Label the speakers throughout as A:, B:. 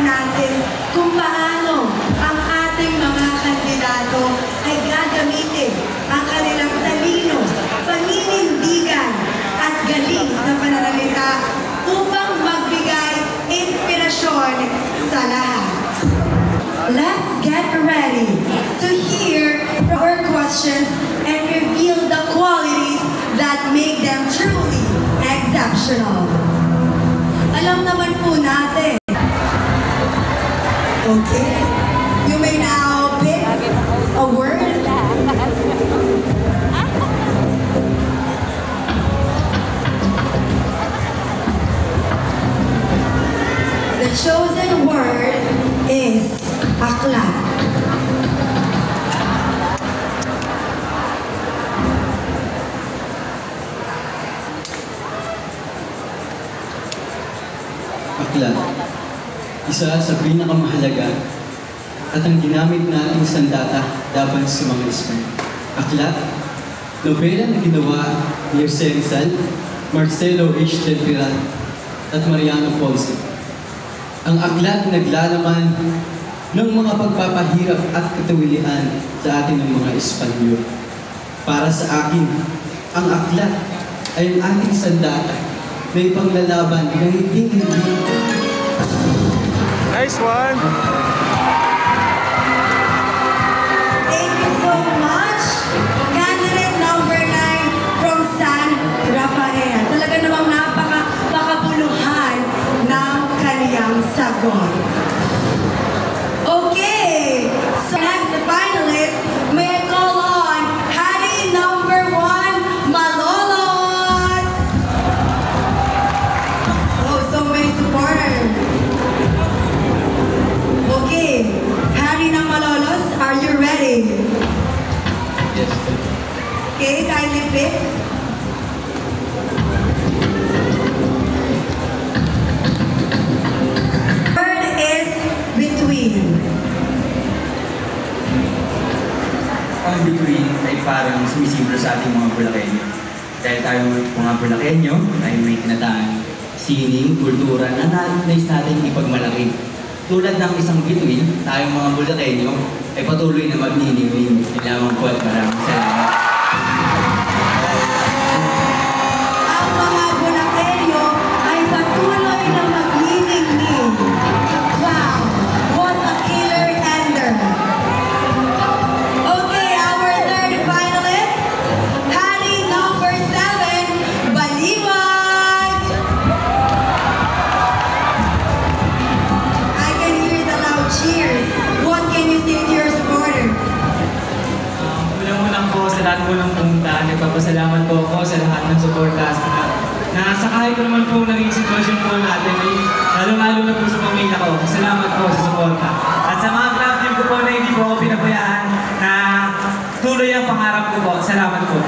A: natin kung paano ang ating mga kandidato ay gagamitin ang kanilang talino, paninindigan at galing na pananalita upang magbigay inspirasyon sa lahat. Let's get ready to hear our questions and reveal the qualities that make them truly exceptional. Alam naman po natin. Okay, you may now pick a word. The chosen word is aklat.
B: Aklat, isa sa pinakamahalaga at ang ginamit nating sandata laban sa mga Espanya. Aklat, nobela na ginawa ni Jose Rizal, Marcelo H. Del Pilar at Mariano Ponce. Ang aklat naglalaman ng mga pagpapahirap at katawilian sa atin ng mga Espanyol. Para sa akin, ang aklat ay ang ating sandata na ipanglalaban na hindi.
C: Nice one!
A: Thank you so much, candidate number 9 from San Rafael. Talaga namang napaka-pakabuluhan ng kaniyang sagot. Okay, so next, the finalist, may I call on Hari number 1, Malolos. Oh, so many supporters. Okay, Hari ng Malolos, are you ready?
B: Yes.
A: Okay, kindly pick. Word is between.
D: Ang between ay parang sumisibro sa ating mga Bulakenyo. Dahil tayo mga Bulakenyo ay may tinataan sining, kultura na nais natin ipagmalaki. Tulad ng isang between, tayong mga Bulakenyo ay patuloy na magniniwing. Lamang po at maraming salamat.
A: Ang mga Bulakenyo ay patuloy na magningning. Wow, what a killer ender. Okay, our third finalist, Hari number 7, Baliwag. I can hear the loud cheers. What can you say to your supporter?
E: Unang-unang po sa lahat po ng pumunta, nagpapasalamat po ako sa lahat ng supporters na sa kahit naman po naging sitwasyon po natin, lalo-lalo na po sa pamilya ko. Salamat po sa suporta. At sa mga club team ko po na hindi po ako pinabayaan na tuloy ang pangarap ko po. Salamat po.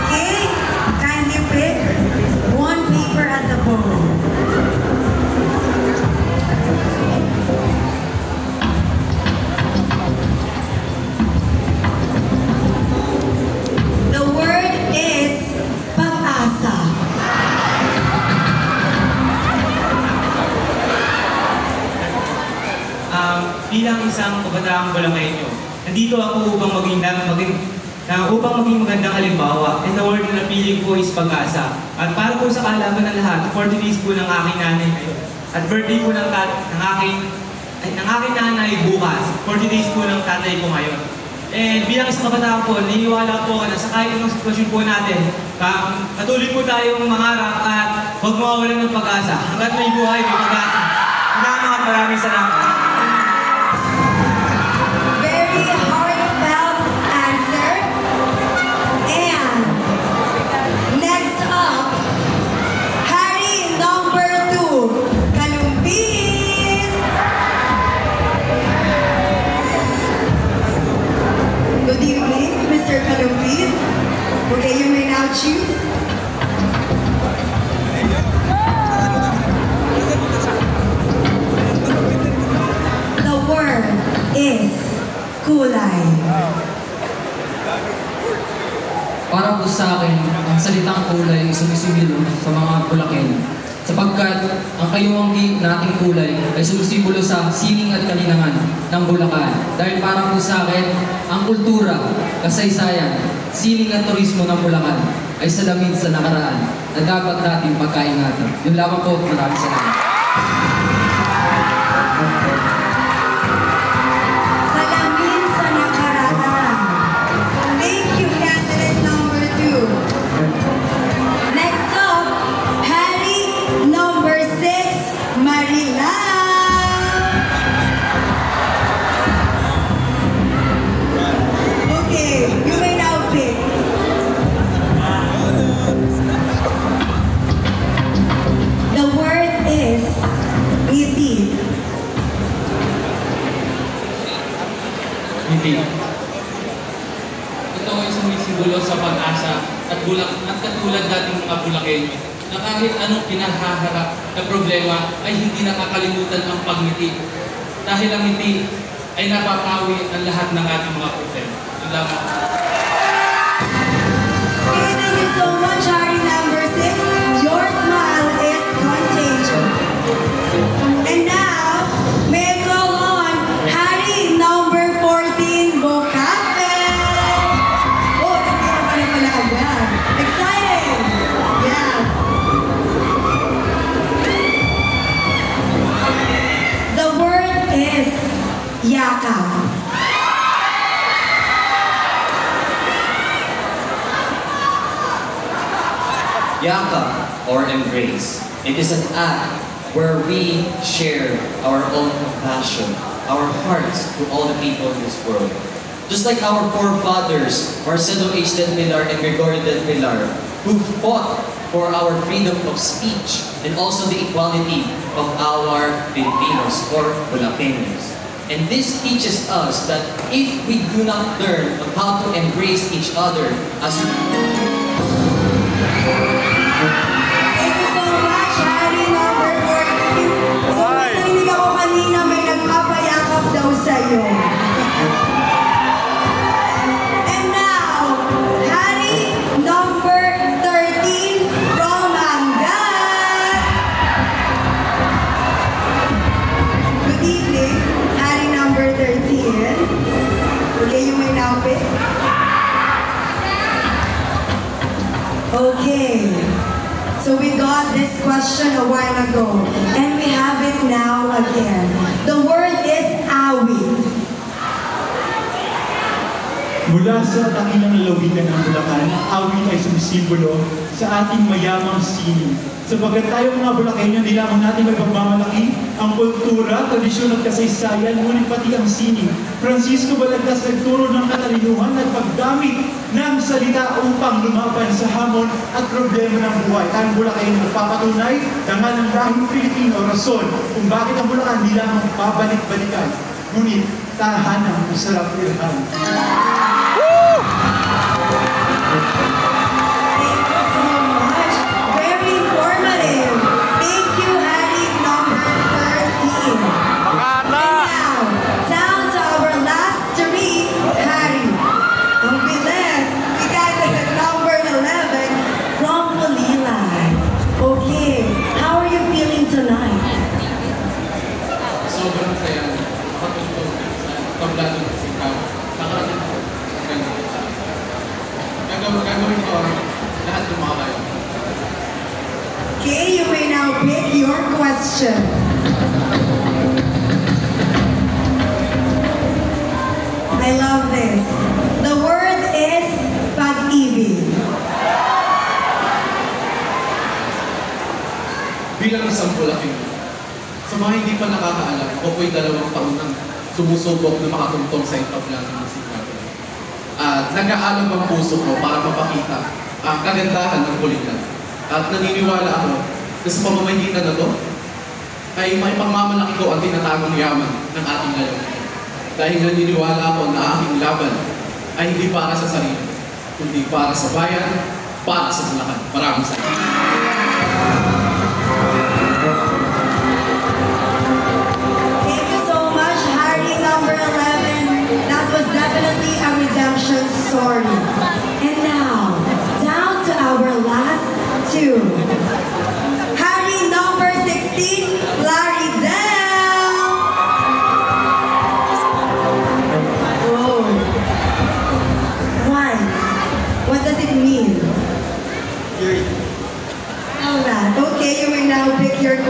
A: Okay, kindly pick one paper at the bowl. The word is pag-asa.
E: Bilang isang kabataang Bulakenyo, nandito ako upang maging magandang halimbawa. And the word na napili ko is pag-asa. At para po sa kalaban ng lahat, 40 days po ng aking nanay ngayon. At birthday po ng aking nanay bukas. 40 days po ng tatay ko ngayon. And bilang isang kabataan po, naniniwala po ako na sa kahit anong sitwasyon po natin, patuloy po tayong mangarap at huwag mawawalan ng pag-asa. Hanggat may buhay, may pag-asa. Maraming salamat.
A: Very heartfelt answer. And next up, Hari number 2, Kalumpit. Good evening, Mr. Kalumpit. Okay, you may now choose. The word is kulay.
F: Para po sa akin, ang salitang kulay ay sumisigilo sa mga Bulakenyo.
C: sapagkat ang kayuwanggi na ating kulay ay sumisimbolo sa sining at kalinangan ng Bulacan. Dahil para po sa akin, ang kultura, kasaysayan, sining at turismo ng Bulacan ay salamin sa nakaraan na dapat natin pagkaingatan. Yun lamang po, maraming salamat.
A: Salamin sa nakaraan. Thank you, candidate number 2. Next up, Harry number 6, Marila. Okay, you may now pick. The word is ngiti.
F: Hindi. Ito ay sumisimbolo sa pag-asa at katulad dating mga Bulakenyo na kahit anong pinahaharap na problema ay hindi nakakalimutan ang pagngiti. Dahil ang ngiti ay napapawi ang lahat ng ating mga problema. Yun lamang.
A: Okay, thank you so much, Harry number 6. Your smile is contagious. And now, may I call on Harry number 14, Bocape. Oh, hindi na pala agad. Excited! Yes. The word is yakap.
G: Yakap, or embrace. It is an act where we share our own compassion, our hearts to all the people in this world. Just like our forefathers, Marcelo H. Del Pilar and Gregorio Del Pilar, who fought for our freedom of speech and also the equality of our Filipinos or Bulakeños. And this teaches us that if we do not learn on how to embrace each other as
A: Thank you so much, Harry number 14. So, narinig ako kanina may nagpapayakap daw sa'yo. And now, Harry number 13 from Angat. Good evening, Harry number 13. Okay, you may now pick. Okay, so we got this question a while ago, and we have it now again. The word is awit.
H: Mula sa dakilang lalawigan ng Bulacan, awit ay sumisimbolo sa ating mayamang sining. Sabagat tayo mga Bulakenyo, hindi lamang natin may pagmamalaki ang kultura, tradisyon at kasaysayan, ngunit pati ang sining. Francisco Balagtas nagturo ng katalinuhan at paggamit ng salita upang lumaban sa hamon at problema ng buhay. Tayong Bulakenyo nagpapatunay dangal ng lahing Pilipino rason kung bakit ang Bulacan hindi lamang babalik-balikan, ngunit tahanang masarap ilhan.
A: Thank you so much. Very informative. Thank you, Harry number 13. And now, down to our last three, Harry. Don't be less. We got number 11 from Pulilan. Okay, how are you feeling tonight?
F: Sobrang saya. Makatulog sa tablado ng sikaw. Nakarating ko. Gagawin ko lahat ng mga kayo.
A: Okay, you may now pick your question. I love this. The word is pag-ibig.
F: Bilang isang Bulakenyo, sa mga hindi pa nakakaalam, ako po'y 2 taon nang sumusubok na makatuntong sa entablado ng sikaw. At nag-aalam ang puso ko para mapakita ang kagandahan ng Bulacan. At naniniwala ako na sa pamamagitan na ito ay may pagmamalaki ko ang tinatagong yaman ng ating lalawigan. Dahil naniniwala ako na aking laban ay hindi para sa sarili, kundi para sa bayan, para sa Bulacan. Maraming salamat.
A: Thank you so much, Harry number 11. That was definitely a redemption story. And now, down to our last two. Harry number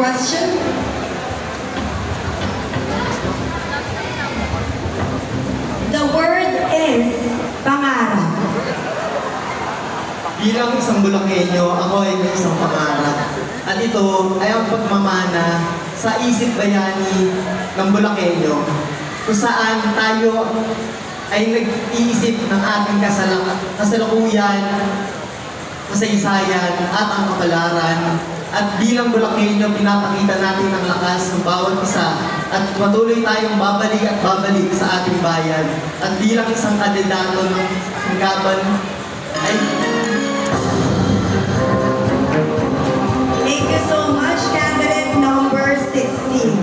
A: question. The word is pangarap.
I: Bilang isang Bulakenyo, ako ay may isang pangarap. At ito ay ang pagmamana sa isip bayani ng Bulakenyo, kung saan tayo ay nag-iisip ng ating kasalukuyan, kasaysayan at ang kapalaran. At bilang Bulakenyo, pinapakita natin ang lakas ng bawat isa at patuloy tayong babalik at babalik sa ating bayan. At bilang isang kandidato ng singkapan ay
A: Thank you so much, candidate number 16.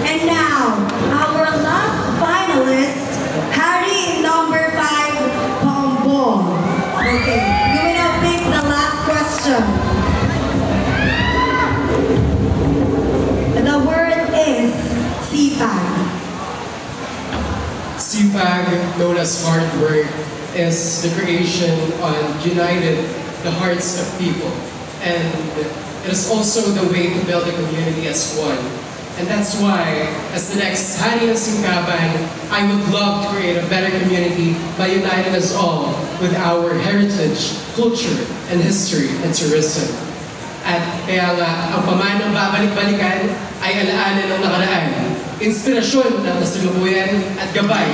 A: And now, our last finalist, Harry number 5, Pombong. Okay, you will now pick the last question. The word is sipag.
J: CPAG, known as hard work, is the creation on united the hearts of people. And it is also the way to build a community as one. And that's why, as the next Hari ng Singkaban, I would love to create a better community by uniting us all with our heritage, culture, and history and tourism. At kaya nga, ang pamanang babalik-balikan ay alaala ng nakaraan, inspirasyon ng kasalukuyan at gabay